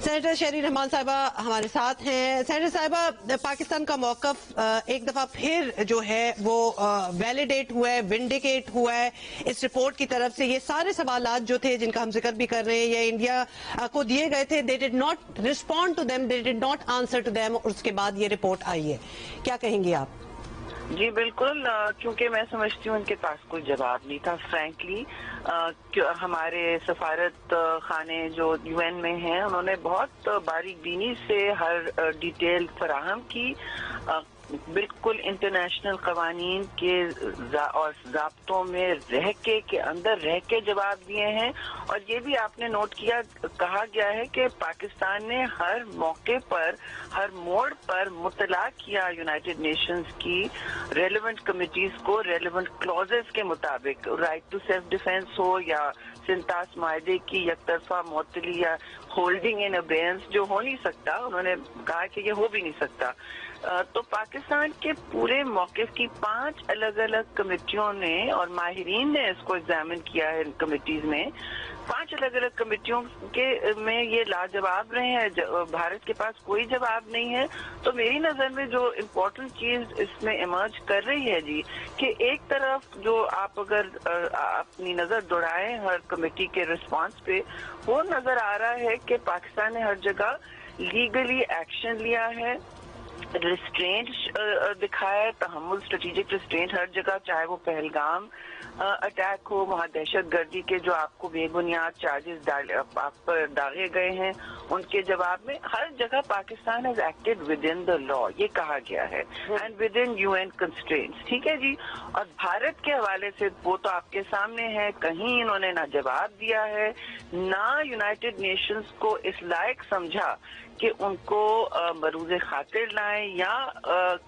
Senator Sherry Rehman صاحبہ ہمارے ساتھ ہیں. سینیٹر صاحبہ، پاکستان کا موقف ایک دفعہ پھر جو ہے وہ ویلیڈیٹ ہوا ہے، ونڈیکیٹ ہوا ہے اس رپورٹ کی طرف سے. یہ سارے سوالات جو تھے جن کا ہم ذکر بھی کر رہے ہیں یا انڈیا کو دیے گئے تھے، they did not respond to them, they did not answer to them. اور اس کے بعد یہ رپورٹ آئی ہے، کیا کہیں گے آپ؟ جی بالکل، کیونکہ میں سمجھتی ہوں ان کے پاس کوئی جواب نہیں تھا فرینکلی. ہمارے سفارت خانے جو یو این میں ہیں انہوں نے بہت باریک بینی سے ہر ڈیٹیل فراہم کی، بالکل انٹرنیشنل قوانین کے اور ضابطوں میں رہ کے اندر رہ کے جواب دیے ہیں. اور یہ بھی آپ نے نوٹ کیا، کہا گیا ہے کہ پاکستان نے ہر موقع پر، ہر موڑ پر مطلع کیا یونائٹڈ نیشنز کی ریلیونٹ کمیٹیز کو ریلیونٹ کلوزز کے مطابق، رائٹ ٹو سیلف ڈیفینس ہو یا سنتاس معاہدے کی یک طرفہ معطلی یا ہولڈنگ ان ابینس، جو ہو نہیں سکتا. انہوں نے کہا کہ یہ ہو بھی نہیں سکتا. تو پاکستان کے پورے موقف کی 5 الگ الگ کمیٹیوں نے اور ماہرین نے اس کو ایگزامن کیا ہے. ان کمیٹیز میں 5 الگ الگ کمیٹیوں کے میں یہ لاجواب رہے ہیں. بھارت کے پاس کوئی جواب نہیں ہے. تو میری نظر میں جو امپورٹنٹ چیز اس میں ایمرج کر رہی ہے جی، کہ ایک طرف جو آپ اگر اپنی نظر دوڑائیں ہر کمیٹی کے رسپانس پہ، وہ نظر آ رہا ہے کہ پاکستان نے ہر جگہ لیگلی ایکشن لیا ہے، ریسٹرینٹ دکھایا ہے، تحمل، اسٹریٹجک ریسٹرینٹ ہر جگہ، چاہے وہ پہلگام اٹیک ہو، وہاں دہشت گردی کے جو آپ کو بے بنیاد چارجز آپ پر داغے گئے ہیں، ان کے جواب میں ہر جگہ Pakistan has acted with in the law, یہ کہا گیا ہے، and with in U N constraints. ٹھیک ہے جی. اور بھارت کے حوالے سے وہ تو آپ کے سامنے ہے، کہیں انہوں نے نہ جواب دیا ہے، نہ یونائٹڈ نیشنز کو اس لائق سمجھا کہ ان کو مروز خاطر لائیں یا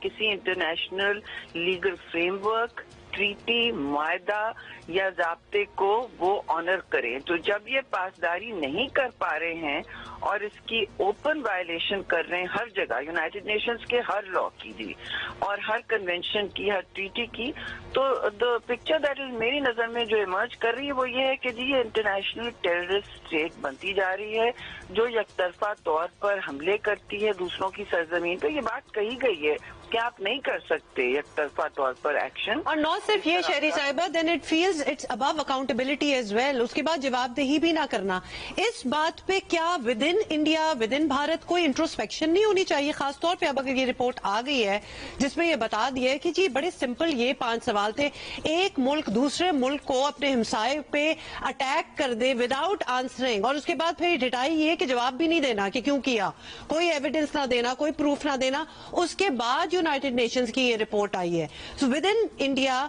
کسی international legal frame work, treaty, معاہدہ یا ضابطے کو وہ آنر کریں. تو جب یہ پاسداری نہیں کر پا رہے ہیں اور اس کی اوپن وائلیشن کر رہے ہیں ہر جگہ، یونائٹڈ نیشنز کے ہر لا کی دی اور ہر کنونشن کی، ہر ٹریٹی کی، تو دا پکچر دیٹ از میری نظر میں جو ایمرج کر رہی ہے وہ یہ ہے کہ جی یہ انٹرنیشنل ٹیررسٹ اسٹیٹ بنتی جا رہی ہے جو یک طرفہ طور پر حملے کرتی ہے دوسروں کی سرزمین پہ. یہ بات کہی گئی ہے کہ آپ نہیں کر سکتے یک طرفہ طور پر ایکشن. اور نہ صرف یہ شہری صاحبہ، دین اٹ فیلز اٹس ابو اکاؤنٹیبلٹی ایز ویل. اس کے بعد جواب دہی بھی نہ کرنا. اس بات پہ کیا with in India, with in Bharat کوئی انٹروسپیکشن نہیں ہونی چاہیے؟ خاص طور پہ اب اگر یہ رپورٹ آ گئی ہے جس میں یہ بتا دیا ہے کہ جی بڑے سمپل یہ 5 سوال تھے، ایک ملک دوسرے ملک کو اپنے ہمسائے پہ اٹیک کر دے وداؤٹ آنسرنگ، اور اس کے بعد پھر ڈٹائی یہ کہ جواب بھی نہیں دینا کہ کیوں کیا، کوئی ایویڈنس نہ دینا، کوئی پروف نہ دینا. اس کے بعد یونائٹڈ نیشنز کی یہ رپورٹ آئی ہے. سو ود ان انڈیا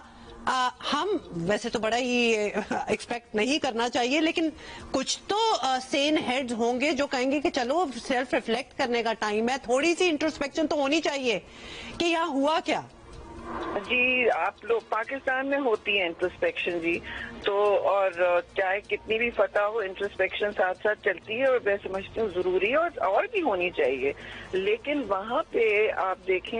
ہم ویسے تو بڑا ہی ایکسپیکٹ نہیں کرنا چاہیے، لیکن کچھ تو سین ہیڈز ہوں گے جو کہیں گے کہ چلو سیلف ریفلیکٹ کرنے کا ٹائم ہے، تھوڑی سی انٹروسپیکشن تو ہونی چاہیے کہ یہاں ہوا کیا. جی آپ لوگ پاکستان میں ہوتی ہے انٹروسپیکشن جی، تو اور چاہے کتنی بھی فتح ہو انٹروسپیکشن ساتھ ساتھ چلتی ہے اور میں سمجھتی ہوں ضروری ہے اور بھی ہونی چاہیے. لیکن وہاں پہ آپ دیکھیں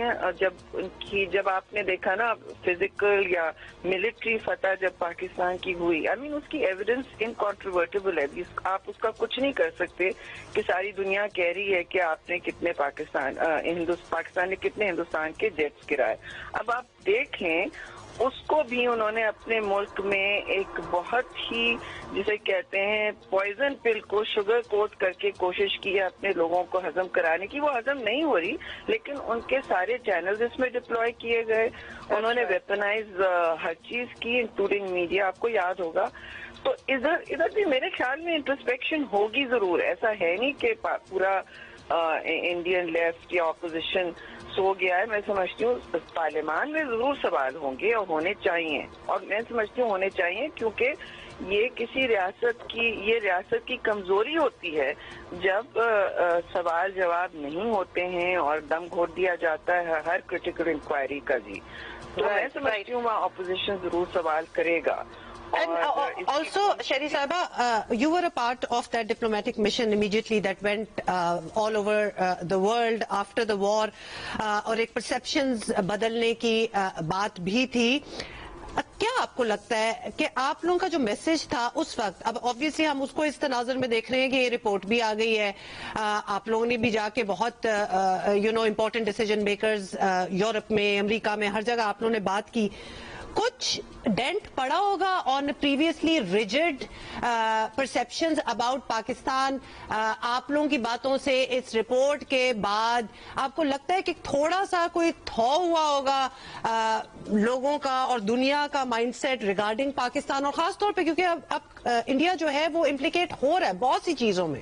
جب آپ نے دیکھا نا فزیکل یا ملٹری فتح جب پاکستان کی ہوئی، اس کی ایویڈنس انکانٹروورٹیبل ہے. آپ اس کا کچھ نہیں کر سکتے کہ ساری دنیا کہہ رہی ہے کہ آپ نے کتنے پاکستان نے کتنے ہندوستان کے جیٹس گرائے. اب آپ دیکھیں اس کو بھی انہوں نے اپنے ملک میں ایک بہت ہی جسے کہتے ہیں پوائزن پل کو شوگر کوٹ کر کے کوشش کی ہے اپنے لوگوں کو ہضم کرانے کی. وہ ہضم نہیں ہو رہی، لیکن ان کے سارے چینلز اس میں ڈپلوائے کیے گئے. انہوں نے ویپنائز ہر چیز کی انکلوڈنگ میڈیا، آپ کو یاد ہوگا. تو ادھر بھی میرے خیال میں انٹروسپیکشن ہوگی ضرور. ایسا ہے نہیں کہ پورا انڈین لیفٹ یا اپوزیشن سو گیا ہے. میں سمجھتی ہوں پارلیمان میں ضرور سوال ہوں گے اور ہونے چاہیے، اور میں سمجھتی ہوں ہونے چاہیے کیونکہ یہ کسی ریاست کی کمزوری ہوتی ہے جب سوال جواب نہیں ہوتے ہیں اور دم گھوٹ دیا جاتا ہے ہر کریٹیکل انکوائری کا جی. تو میں سمجھتی ہوں وہاں اپوزیشن ضرور سوال کرے گا. And also, Sheri Saiba, you were a part of that diplomatic mission immediately that went all over the world after the war, اور ایک perceptions بدلنے کی بات بھی تھی. کیا آپ کو لگتا ہے کہ آپ لوگوں کا جو میسج تھا اس وقت، اب آبویسلی ہم اس کو اس تناظر میں دیکھ رہے ہیں کہ یہ رپورٹ بھی آ گئی ہے، آپ لوگوں نے بھی جا کے بہت امپورٹنٹ ڈیسیجن میکرز یورپ میں، امریکہ میں، ہر جگہ آپ لوگوں نے بات کی، کچھ ڈینٹ پڑا ہوگا on previously rigid perceptions about Pakistan? آپ لوگوں کی باتوں سے اس رپورٹ کے بعد آپ کو لگتا ہے کہ تھوڑا سا کوئی تھو ہوا ہوگا لوگوں کا اور دنیا کا مائنڈ سیٹ ریگارڈنگ پاکستان، اور خاص طور پہ کیونکہ اب انڈیا جو ہے وہ امپلیکیٹ ہو رہا ہے بہت سی چیزوں میں؟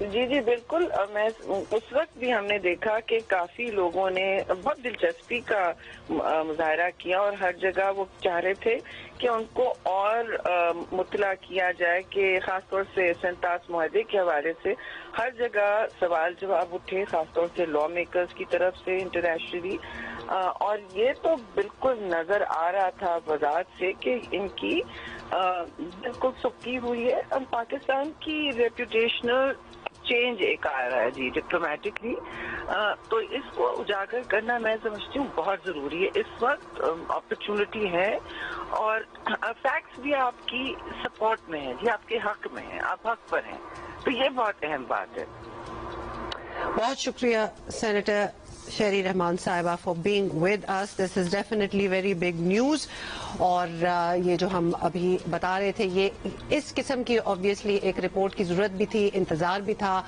جی بالکل، میں اس وقت بھی ہم نے دیکھا کہ کافی لوگوں نے بہت دلچسپی کا مظاہرہ کیا اور ہر جگہ وہ چاہ رہے تھے کہ ان کو اور مطلع کیا جائے، کہ خاص طور سے سنتاس معاہدے کے حوالے سے ہر جگہ سوال جواب اٹھے، خاص طور سے لا میکرز کی طرف سے انٹرنیشنلی، اور یہ تو بالکل نظر آ رہا تھا وضاحت سے کہ ان کی بالکل سکی ہوئی ہے۔ پاکستان کی ریپوٹیشنل چینج ایک آ رہا ہے جی ڈپلومیٹکلی، تو اس کو اجاگر کرنا میں سمجھتی ہوں بہت ضروری ہے۔ اس وقت اپرچونٹی ہے اور فیکٹس بھی آپ کی سپورٹ میں ہیں جی، آپ کے حق میں ہیں، آپ حق پر ہیں، تو یہ بہت اہم بات ہے۔ بہت شکریہ سینیٹر شہری رحمان صاحبہ for being with us, this is definitely very big news, اور یہ جو ہم ابھی بتا رہے تھے یہ اس قسم کی آبویسلی ایک رپورٹ کی ضرورت بھی تھی، انتظار بھی تھا،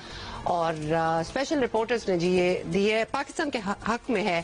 اور اسپیشل رپورٹرز نے جی یہ دی ہے، پاکستان کے حق میں ہے